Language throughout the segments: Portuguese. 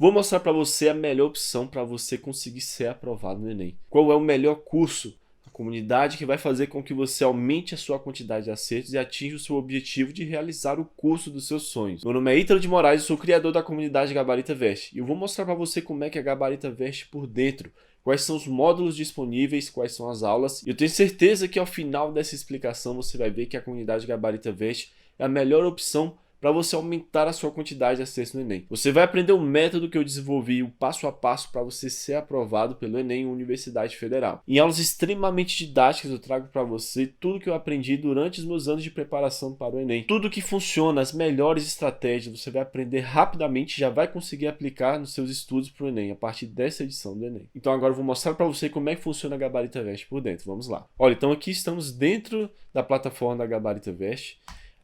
Vou mostrar para você a melhor opção para você conseguir ser aprovado no Enem. Qual é o melhor curso, a comunidade que vai fazer com que você aumente a sua quantidade de acertos e atinja o seu objetivo de realizar o curso dos seus sonhos. Meu nome é Ítalo de Moraes, eu sou o criador da comunidade Gabarita Veste e eu vou mostrar para você como é que a Gabarita Veste por dentro, quais são os módulos disponíveis, quais são as aulas. E eu tenho certeza que ao final dessa explicação você vai ver que a comunidade Gabarita Veste é a melhor opção para você aumentar a sua quantidade de acesso no Enem. Você vai aprender o método que eu desenvolvi, o passo a passo para você ser aprovado pelo Enem Universidade Federal. Em aulas extremamente didáticas eu trago para você tudo que eu aprendi durante os meus anos de preparação para o Enem. Tudo que funciona, as melhores estratégias, você vai aprender rapidamente e já vai conseguir aplicar nos seus estudos para o Enem, a partir dessa edição do Enem. Então agora eu vou mostrar para você como é que funciona a Gabarita Veste por dentro. Vamos lá. Olha, então aqui estamos dentro da plataforma da Gabarita Veste.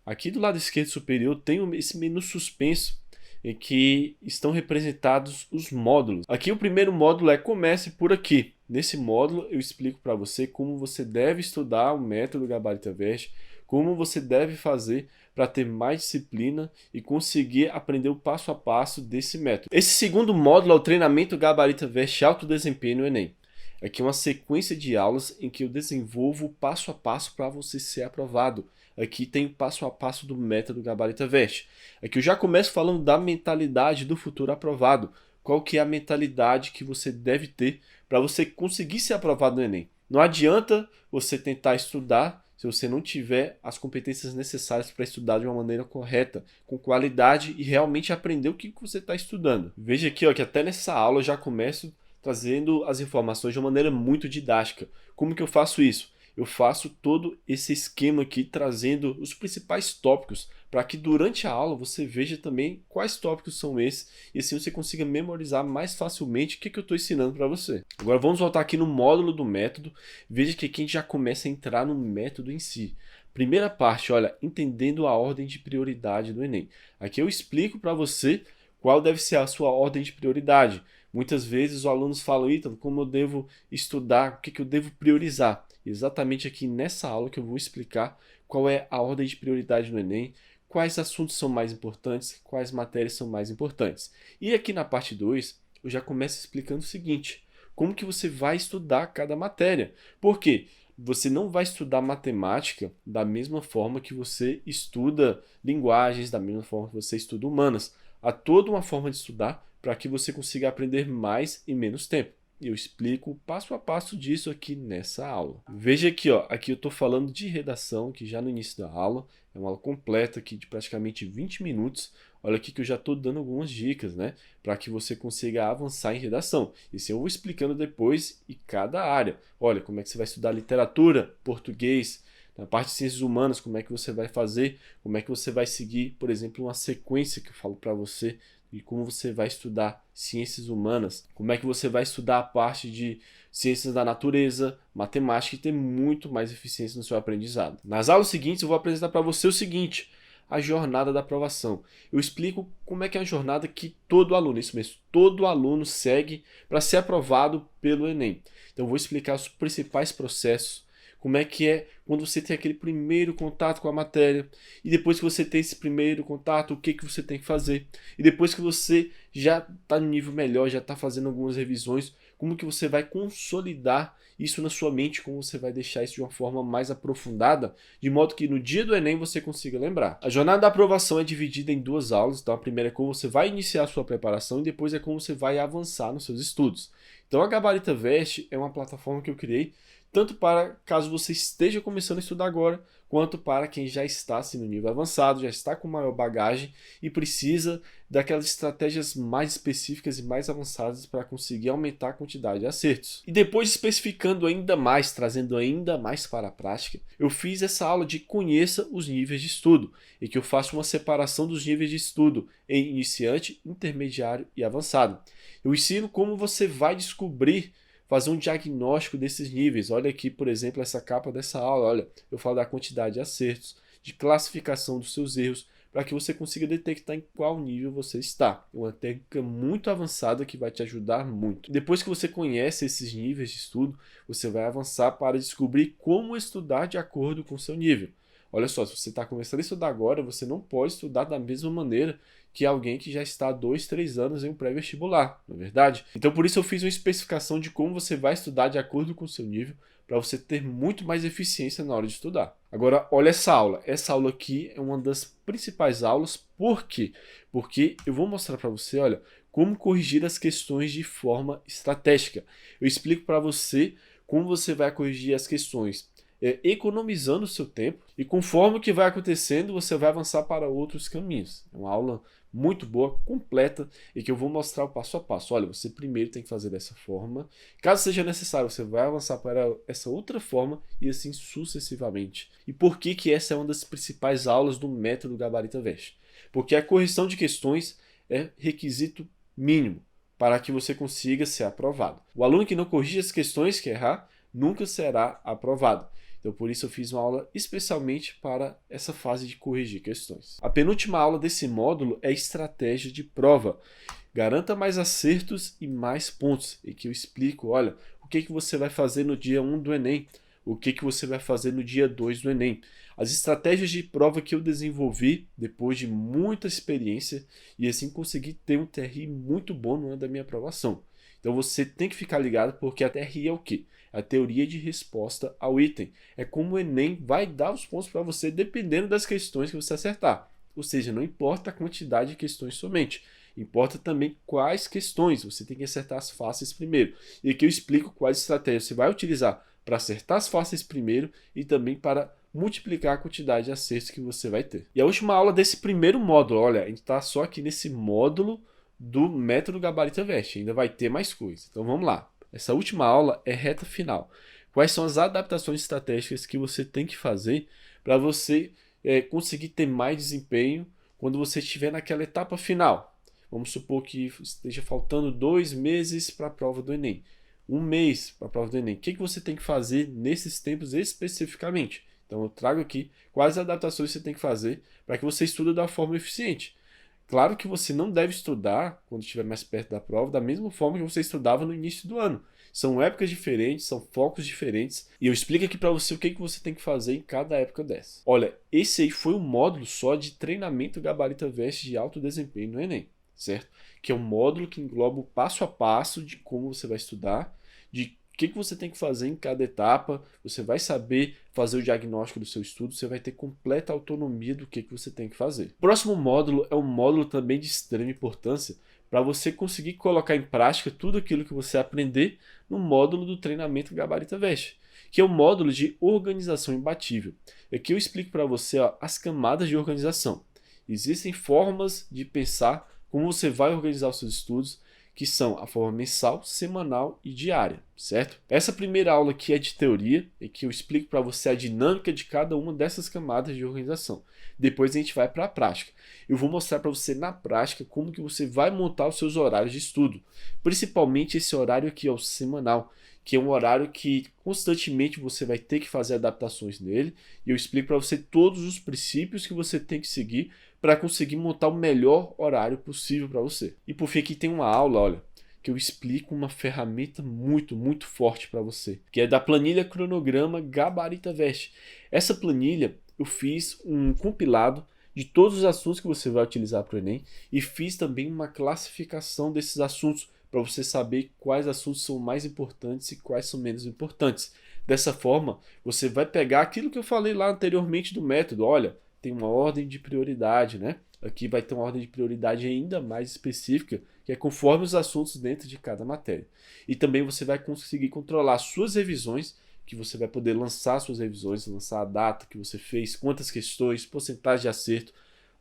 Aqui do lado esquerdo superior tem esse menu suspenso em que estão representados os módulos. Aqui o primeiro módulo é Comece por Aqui. Nesse módulo eu explico para você como você deve estudar o método Gabarita Veste, como você deve fazer para ter mais disciplina e conseguir aprender o passo a passo desse método. Esse segundo módulo é o treinamento Gabarita Veste Alto Desempenho no Enem. Aqui é uma sequência de aulas em que eu desenvolvo o passo a passo para você ser aprovado. Aqui tem o passo a passo do método Gabarita Veste. Aqui eu já começo falando da mentalidade do futuro aprovado. Qual que é a mentalidade que você deve ter para você conseguir ser aprovado no Enem. Não adianta você tentar estudar se você não tiver as competências necessárias para estudar de uma maneira correta, com qualidade e realmente aprender o que você está estudando. Veja aqui ó, que até nessa aula eu já começo trazendo as informações de uma maneira muito didática. Como que eu faço isso? Eu faço todo esse esquema aqui trazendo os principais tópicos para que durante a aula você veja também quais tópicos são esses e assim você consiga memorizar mais facilmente o que eu estou ensinando para você. Agora vamos voltar aqui no módulo do método. Veja que aqui a gente já começa a entrar no método em si. Primeira parte, olha, entendendo a ordem de prioridade do Enem. Aqui eu explico para você qual deve ser a sua ordem de prioridade. Muitas vezes os alunos falam, Ítalo, como eu devo estudar, o que eu devo priorizar? Exatamente aqui nessa aula que eu vou explicar qual é a ordem de prioridade no Enem, quais assuntos são mais importantes, quais matérias são mais importantes. E aqui na parte 2, eu já começo explicando o seguinte, como que você vai estudar cada matéria. Por quê? Você não vai estudar matemática da mesma forma que você estuda linguagens, da mesma forma que você estuda humanas. Há toda uma forma de estudar para que você consiga aprender mais em menos tempo. Eu explico passo a passo disso aqui nessa aula. Veja aqui, ó, aqui eu estou falando de redação, que já no início da aula, é uma aula completa aqui de praticamente 20 minutos. Olha aqui que eu já estou dando algumas dicas, né, para que você consiga avançar em redação. Isso eu vou explicando depois em cada área. Olha, como é que você vai estudar literatura, português, na parte de ciências humanas, como é que você vai fazer, como é que você vai seguir, por exemplo, uma sequência que eu falo para você, e como você vai estudar ciências humanas, como é que você vai estudar a parte de ciências da natureza, matemática e ter muito mais eficiência no seu aprendizado. Nas aulas seguintes eu vou apresentar para você o seguinte, a jornada da aprovação. Eu explico como é que é a jornada que todo aluno, isso mesmo, todo aluno segue para ser aprovado pelo Enem. Então eu vou explicar os principais processos, como é que é quando você tem aquele primeiro contato com a matéria. E depois que você tem esse primeiro contato, o que você tem que fazer. E depois que você já está no nível melhor, já está fazendo algumas revisões, como que você vai consolidar isso na sua mente, como você vai deixar isso de uma forma mais aprofundada, de modo que no dia do Enem você consiga lembrar. A jornada da aprovação é dividida em duas aulas. Então a primeira é como você vai iniciar a sua preparação e depois é como você vai avançar nos seus estudos. Então a Gabarita Veste é uma plataforma que eu criei tanto para caso você esteja começando a estudar agora, quanto para quem já está assim, no nível avançado, já está com maior bagagem e precisa daquelas estratégias mais específicas e mais avançadas para conseguir aumentar a quantidade de acertos. E depois especificando ainda mais, trazendo ainda mais para a prática, eu fiz essa aula de Conheça os níveis de estudo, em que eu faço uma separação dos níveis de estudo em iniciante, intermediário e avançado. Eu ensino como você vai descobrir, fazer um diagnóstico desses níveis. Olha aqui, por exemplo, essa capa dessa aula. Olha, eu falo da quantidade de acertos, de classificação dos seus erros, para que você consiga detectar em qual nível você está. É uma técnica muito avançada que vai te ajudar muito. Depois que você conhece esses níveis de estudo, você vai avançar para descobrir como estudar de acordo com o seu nível. Olha só, se você está começando a estudar agora, você não pode estudar da mesma maneira que alguém que já está há 2, 3 anos em um pré-vestibular, não é verdade? Então por isso eu fiz uma especificação de como você vai estudar de acordo com o seu nível, para você ter muito mais eficiência na hora de estudar. Agora, olha essa aula. Essa aula aqui é uma das principais aulas. Por quê? Porque eu vou mostrar para você, olha, como corrigir as questões de forma estratégica. Eu explico para você como você vai corrigir as questões economizando o seu tempo, e conforme o que vai acontecendo, você vai avançar para outros caminhos. É uma aula muito boa, completa, e que eu vou mostrar o passo a passo. Olha, você primeiro tem que fazer dessa forma. Caso seja necessário, você vai avançar para essa outra forma e assim sucessivamente. E por que que essa é uma das principais aulas do método Gabarita Veste? Porque a correção de questões é requisito mínimo para que você consiga ser aprovado. O aluno que não corrige as questões, que errar, nunca será aprovado. Então, por isso eu fiz uma aula especialmente para essa fase de corrigir questões. A penúltima aula desse módulo é estratégia de prova. Garanta mais acertos e mais pontos. E que eu explico, olha, o que você vai fazer no dia 1 do Enem, o que você vai fazer no dia 2 do Enem. As estratégias de prova que eu desenvolvi depois de muita experiência e assim consegui ter um TRI muito bom no ano da minha aprovação. Então você tem que ficar ligado porque a TRI é o quê? A teoria de resposta ao item. É como o Enem vai dar os pontos para você dependendo das questões que você acertar. Ou seja, não importa a quantidade de questões somente. Importa também quais questões. Você tem que acertar as fáceis primeiro. E aqui eu explico quais estratégias você vai utilizar para acertar as fáceis primeiro e também para multiplicar a quantidade de acertos que você vai ter. E a última aula desse primeiro módulo, olha, a gente está só aqui nesse módulo do método Gabarita Veste. Ainda vai ter mais coisa. Então vamos lá. Essa última aula é reta final. Quais são as adaptações estratégicas que você tem que fazer para você conseguir ter mais desempenho quando você estiver naquela etapa final? Vamos supor que esteja faltando 2 meses para a prova do Enem. 1 mês para a prova do Enem. O que você tem que fazer nesses tempos especificamente? Então eu trago aqui quais adaptações você tem que fazer para que você estude da forma eficiente. Claro que você não deve estudar, quando estiver mais perto da prova, da mesma forma que você estudava no início do ano. São épocas diferentes, são focos diferentes, e eu explico aqui para você o que você tem que fazer em cada época dessa. Olha, esse aí foi um módulo só de treinamento Gabarita Veste de alto desempenho no Enem, certo? Que é um módulo que engloba o passo a passo de como você vai estudar, de o que você tem que fazer em cada etapa, você vai saber fazer o diagnóstico do seu estudo, você vai ter completa autonomia do que você tem que fazer. O próximo módulo é um módulo também de extrema importância para você conseguir colocar em prática tudo aquilo que você aprender no módulo do treinamento Gabarita Veste, que é o módulo de organização imbatível. Aqui eu explico para você as camadas de organização. Existem formas de pensar como você vai organizar os seus estudos, que são a forma mensal, semanal e diária, certo? Essa primeira aula aqui é de teoria, e que eu explico para você a dinâmica de cada uma dessas camadas de organização. Depois a gente vai para a prática. Eu vou mostrar para você na prática como que você vai montar os seus horários de estudo, principalmente esse horário aqui, o semanal, que é um horário que constantemente você vai ter que fazer adaptações nele, e eu explico para você todos os princípios que você tem que seguir para conseguir montar o melhor horário possível para você. E por fim aqui tem uma aula, olha, que eu explico uma ferramenta muito forte para você, que é da planilha cronograma Gabarita Veste. Essa planilha eu fiz um compilado de todos os assuntos que você vai utilizar para o Enem e fiz também uma classificação desses assuntos para você saber quais assuntos são mais importantes e quais são menos importantes. Dessa forma, você vai pegar aquilo que eu falei lá anteriormente do método, olha, tem uma ordem de prioridade, né? Aqui vai ter uma ordem de prioridade ainda mais específica, que é conforme os assuntos dentro de cada matéria. E também você vai conseguir controlar suas revisões, que você vai poder lançar suas revisões, lançar a data que você fez, quantas questões, porcentagem de acerto.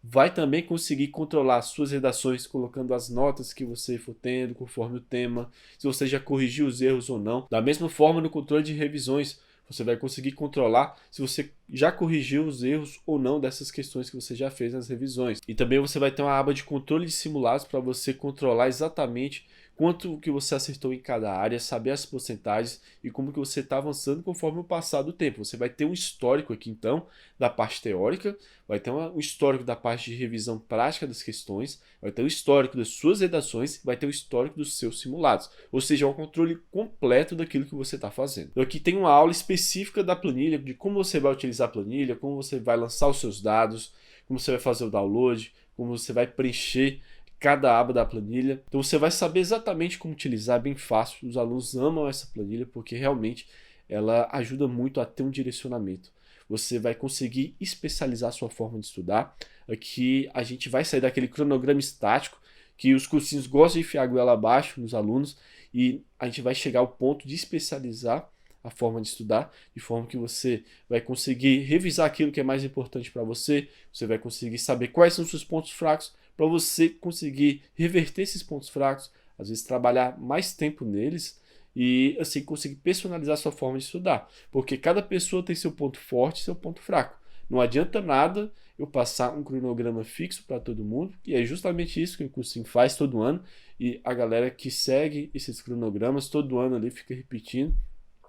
Vai também conseguir controlar suas redações, colocando as notas que você for tendo, conforme o tema, se você já corrigiu os erros ou não. Da mesma forma, no controle de revisões, você vai conseguir controlar se você já corrigiu os erros ou não dessas questões que você já fez nas revisões. E também você vai ter uma aba de controle de simulados para você controlar exatamente quanto que você acertou em cada área, saber as porcentagens e como que você está avançando conforme o passar do tempo. Você vai ter um histórico aqui então da parte teórica, vai ter um histórico da parte de revisão prática das questões, vai ter um histórico das suas redações, vai ter um histórico dos seus simulados. Ou seja, é um controle completo daquilo que você está fazendo. Então aqui tem uma aula específica da planilha, de como você vai utilizar a planilha, como você vai lançar os seus dados, como você vai fazer o download, como você vai preencher cada aba da planilha. Então você vai saber exatamente como utilizar, bem fácil. Os alunos amam essa planilha porque realmente ela ajuda muito a ter um direcionamento. Você vai conseguir especializar a sua forma de estudar. Aqui a gente vai sair daquele cronograma estático que os cursinhos gostam de enfiar a goela abaixo nos alunos, e a gente vai chegar ao ponto de especializar a forma de estudar, de forma que você vai conseguir revisar aquilo que é mais importante para você, você vai conseguir saber quais são os seus pontos fracos, para você conseguir reverter esses pontos fracos, às vezes trabalhar mais tempo neles e assim conseguir personalizar a sua forma de estudar, porque cada pessoa tem seu ponto forte e seu ponto fraco. Não adianta nada eu passar um cronograma fixo para todo mundo, e é justamente isso que o cursinho faz todo ano, e a galera que segue esses cronogramas todo ano ali fica repetindo,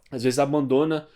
às vezes abandona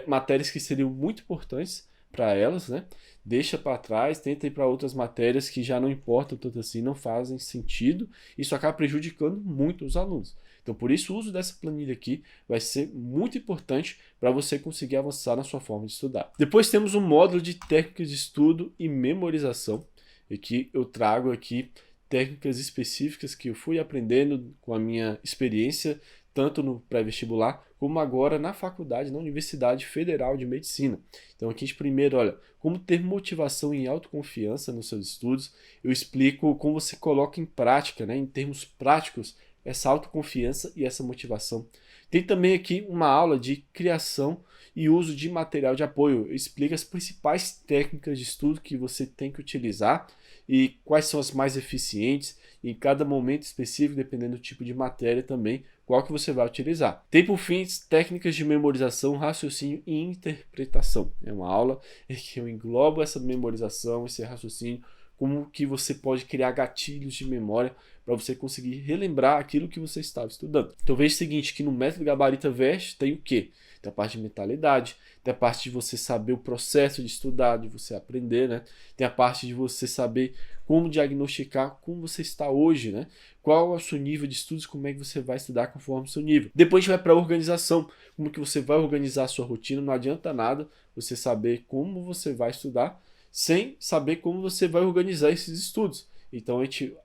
matérias que seriam muito importantes para elas, né? Deixa para trás, tenta ir para outras matérias que já não importam tanto assim, não fazem sentido. Isso acaba prejudicando muito os alunos. Então, por isso, o uso dessa planilha aqui vai ser muito importante para você conseguir avançar na sua forma de estudar. Depois temos um módulo de técnicas de estudo e memorização. Aqui eu trago aqui técnicas específicas que eu fui aprendendo com a minha experiência, tanto no pré-vestibular, como agora na faculdade, na Universidade Federal de Medicina. Então aqui de primeiro, olha, como ter motivação e autoconfiança nos seus estudos. Eu explico como você coloca em prática, né, em termos práticos, essa autoconfiança e essa motivação. Tem também aqui uma aula de criação e uso de material de apoio. Eu explico as principais técnicas de estudo que você tem que utilizar e quais são as mais eficientes em cada momento específico, dependendo do tipo de matéria também, qual que você vai utilizar. Tem por fim técnicas de memorização, raciocínio e interpretação. É uma aula em que eu englobo essa memorização, esse raciocínio, como que você pode criar gatilhos de memória para você conseguir relembrar aquilo que você estava estudando. Então veja o seguinte, que no método Gabarita Veste tem o quê? Tem a parte de mentalidade, tem a parte de você saber o processo de estudar, de você aprender, né? Tem a parte de você saber como diagnosticar como você está hoje, né? Qual é o seu nível de estudos, como é que você vai estudar conforme o seu nível. Depois a gente vai para a organização, como que você vai organizar a sua rotina. Não adianta nada você saber como você vai estudar sem saber como você vai organizar esses estudos. Então a gente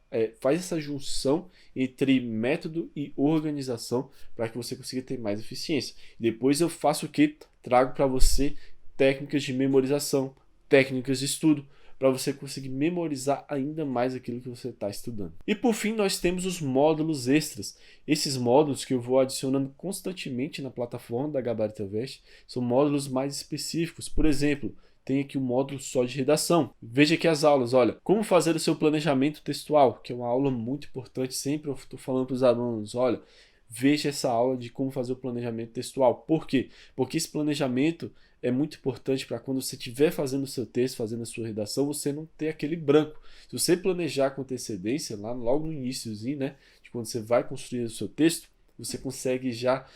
faz essa junção entre método e organização para que você consiga ter mais eficiência. Depois eu faço o que? Trago para você técnicas de memorização, técnicas de estudo, para você conseguir memorizar ainda mais aquilo que você está estudando. E por fim nós temos os módulos extras. Esses módulos que eu vou adicionando constantemente na plataforma da Gabarita Veste são módulos mais específicos. Por exemplo, tem aqui um módulo só de redação. Veja aqui as aulas, olha, como fazer o seu planejamento textual, que é uma aula muito importante, sempre eu estou falando para os alunos, olha, veja essa aula de como fazer o planejamento textual. Por quê? Porque esse planejamento é muito importante para quando você estiver fazendo o seu texto, fazendo a sua redação, você não ter aquele branco. Se você planejar com antecedência, lá logo no iniciozinho, né, de quando você vai construir o seu texto, você consegue já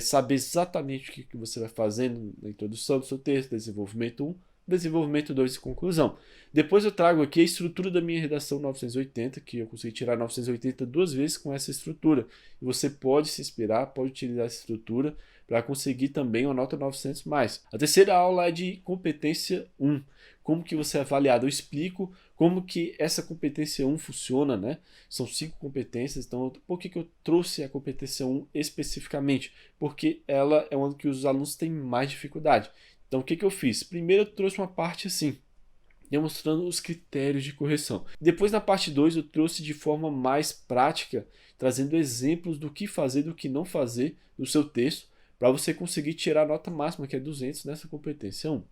saber exatamente o que você vai fazendo na introdução do seu texto, desenvolvimento 1, desenvolvimento 2 e conclusão. Depois eu trago aqui a estrutura da minha redação 980, que eu consegui tirar 980 duas vezes com essa estrutura. E você pode se inspirar, pode utilizar essa estrutura para conseguir também uma nota 900 mais. A terceira aula é de competência 1. Como que você é avaliado? Eu explico como que essa competência 1 funciona, né? São 5 competências, então por que eu trouxe a competência 1 especificamente? Porque ela é uma que os alunos têm mais dificuldade. Então o que eu fiz? Primeiro eu trouxe uma parte assim, demonstrando os critérios de correção. Depois na parte 2 eu trouxe de forma mais prática, trazendo exemplos do que fazer e do que não fazer no seu texto, para você conseguir tirar a nota máxima, que é 200 nessa competência 1.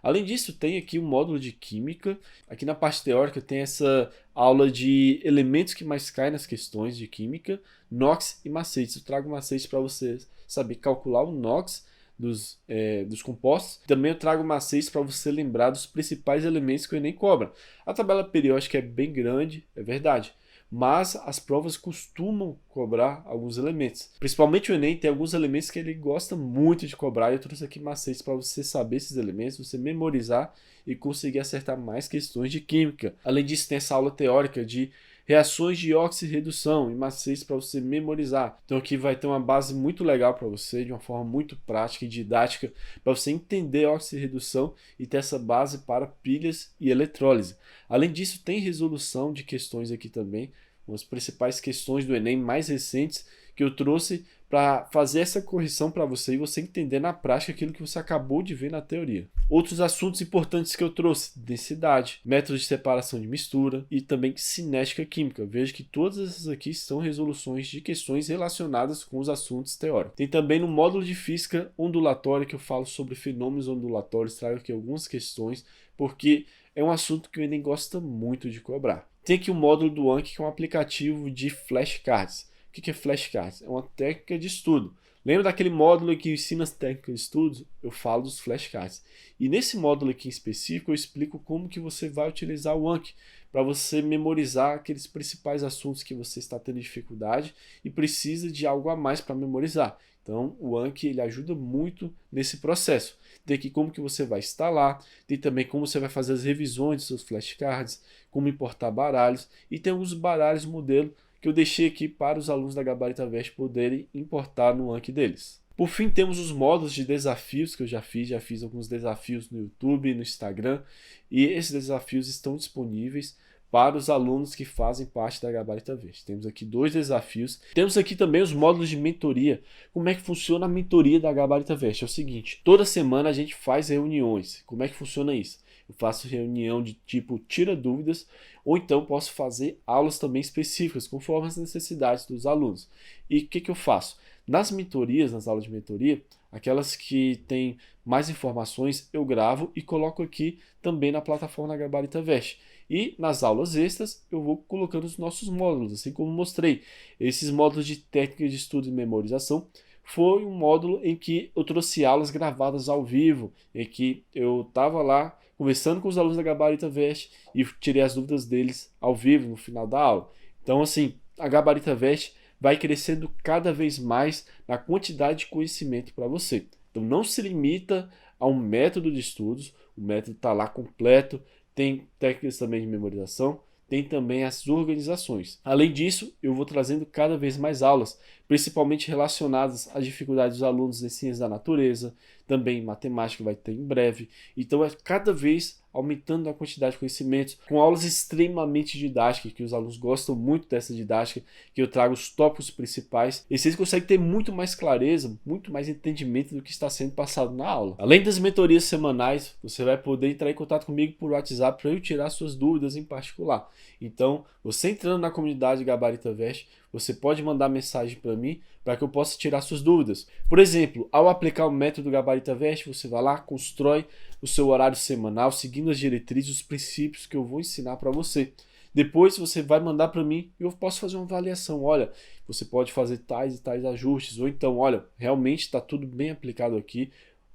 Além disso, tem aqui um módulo de química. Aqui na parte teórica tem essa aula de elementos que mais caem nas questões de química, NOx e macetes. Eu trago macetes para você saber calcular o NOx dos compostos. Também eu trago macetes para você lembrar dos principais elementos que o Enem cobra. A tabela periódica é bem grande, é verdade, mas as provas costumam cobrar alguns elementos. Principalmente o Enem tem alguns elementos que ele gosta muito de cobrar, e eu trouxe aqui macetes para você saber esses elementos, você memorizar e conseguir acertar mais questões de química. Além disso, tem essa aula teórica de reações de oxirredução e macete para você memorizar. Então aqui vai ter uma base muito legal para você, de uma forma muito prática e didática, para você entender a oxirredução e ter essa base para pilhas e eletrólise. Além disso, tem resolução de questões aqui também, as principais questões do Enem mais recentes que eu trouxe para fazer essa correção para você e você entender na prática aquilo que você acabou de ver na teoria. Outros assuntos importantes que eu trouxe: densidade, métodos de separação de mistura e também cinética química. Veja que todas essas aqui são resoluções de questões relacionadas com os assuntos teóricos. Tem também no módulo de física ondulatória que eu falo sobre fenômenos ondulatórios, trago aqui algumas questões, porque é um assunto que o Enem gosta muito de cobrar. Tem aqui o módulo do Anki, que é um aplicativo de flashcards. O que é flashcards? É uma técnica de estudo. Lembra daquele módulo que ensina as técnicas de estudo? Eu falo dos flashcards. E nesse módulo aqui em específico eu explico como que você vai utilizar o Anki para você memorizar aqueles principais assuntos que você está tendo dificuldade e precisa de algo a mais para memorizar. Então o Anki ele ajuda muito nesse processo. Tem aqui como que você vai instalar, tem também como você vai fazer as revisões dos seus flashcards, como importar baralhos e tem alguns baralhos modelo que eu deixei aqui para os alunos da Gabarita Veste poderem importar no Anki deles. Por fim, temos os módulos de desafios que eu já fiz alguns desafios no YouTube, no Instagram, e esses desafios estão disponíveis para os alunos que fazem parte da Gabarita Veste. Temos aqui 2 desafios. Temos aqui também os módulos de mentoria. Como é que funciona a mentoria da Gabarita Veste? É o seguinte, toda semana a gente faz reuniões. Como é que funciona isso? Eu faço reunião de tipo tira dúvidas, ou então posso fazer aulas também específicas, conforme as necessidades dos alunos. E o que eu faço? Nas mentorias, nas aulas de mentoria, aquelas que têm mais informações, eu gravo e coloco aqui também na plataforma da Gabarita Veste. E nas aulas extras, eu vou colocando os nossos módulos, assim como mostrei. Esses módulos de técnica de estudo e memorização foi um módulo em que eu trouxe aulas gravadas ao vivo, em que eu estava lá conversando com os alunos da Gabarita Veste e tirei as dúvidas deles ao vivo no final da aula. Então, assim, a Gabarita Veste vai crescendo cada vez mais na quantidade de conhecimento para você. Então, não se limita a um método de estudos, o método está lá completo, tem técnicas também de memorização, tem também as organizações. Além disso, eu vou trazendo cada vez mais aulas, principalmente relacionadas às dificuldades dos alunos em ciências da natureza, também matemática vai ter em breve. Então é cada vez aumentando a quantidade de conhecimentos, com aulas extremamente didáticas, que os alunos gostam muito dessa didática, que eu trago os tópicos principais, e vocês conseguem ter muito mais clareza, muito mais entendimento do que está sendo passado na aula. Além das mentorias semanais, você vai poder entrar em contato comigo por WhatsApp para eu tirar suas dúvidas em particular. Então, você entrando na comunidade Gabarita Veste, você pode mandar mensagem para mim para que eu possa tirar suas dúvidas. Por exemplo, ao aplicar o método Gabarita Veste, você vai lá, constrói o seu horário semanal, seguindo as diretrizes, os princípios que eu vou ensinar para você. Depois você vai mandar para mim e eu posso fazer uma avaliação. Olha, você pode fazer tais e tais ajustes, ou então, olha, realmente está tudo bem aplicado aqui.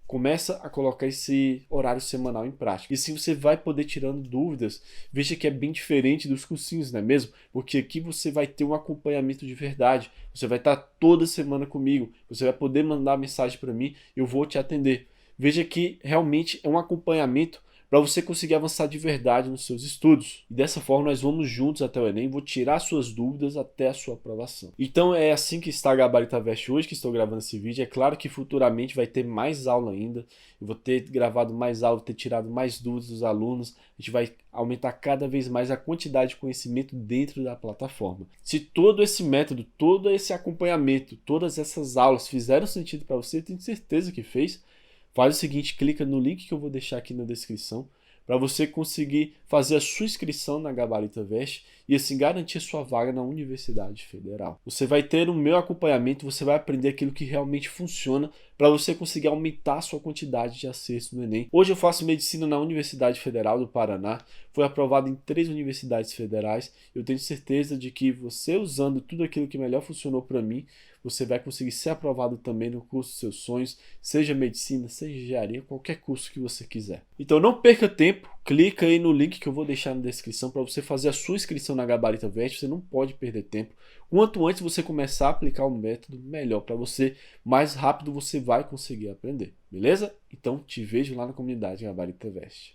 Começa a colocar esse horário semanal em prática. E assim você vai poder tirando dúvidas. Veja que é bem diferente dos cursinhos, não é mesmo? Porque aqui você vai ter um acompanhamento de verdade. Você vai estar toda semana comigo. Você vai poder mandar mensagem para mim e eu vou te atender. Veja que realmente é um acompanhamento para você conseguir avançar de verdade nos seus estudos. E dessa forma nós vamos juntos até o Enem, vou tirar suas dúvidas até a sua aprovação. Então é assim que está a Gabarita Veste hoje, que estou gravando esse vídeo. É claro que futuramente vai ter mais aula ainda, eu vou ter gravado mais aula, vou ter tirado mais dúvidas dos alunos, a gente vai aumentar cada vez mais a quantidade de conhecimento dentro da plataforma. Se todo esse método, todo esse acompanhamento, todas essas aulas fizeram sentido para você, tenho certeza que fez. Faz o seguinte, clica no link que eu vou deixar aqui na descrição para você conseguir fazer a sua inscrição na Gabarita Veste e assim garantir a sua vaga na Universidade Federal. Você vai ter o meu acompanhamento, você vai aprender aquilo que realmente funciona para você conseguir aumentar a sua quantidade de acesso no Enem. Hoje eu faço medicina na Universidade Federal do Paraná, fui aprovado em 3 universidades federais. Eu tenho certeza de que você usando tudo aquilo que melhor funcionou para mim, você vai conseguir ser aprovado também no curso dos seus sonhos, seja medicina, seja engenharia, qualquer curso que você quiser. Então não perca tempo, clica aí no link que eu vou deixar na descrição para você fazer a sua inscrição na Gabarita Veste, você não pode perder tempo. Quanto antes você começar a aplicar o método, melhor para você, mais rápido você vai conseguir aprender, beleza? Então te vejo lá na comunidade Gabarita Veste.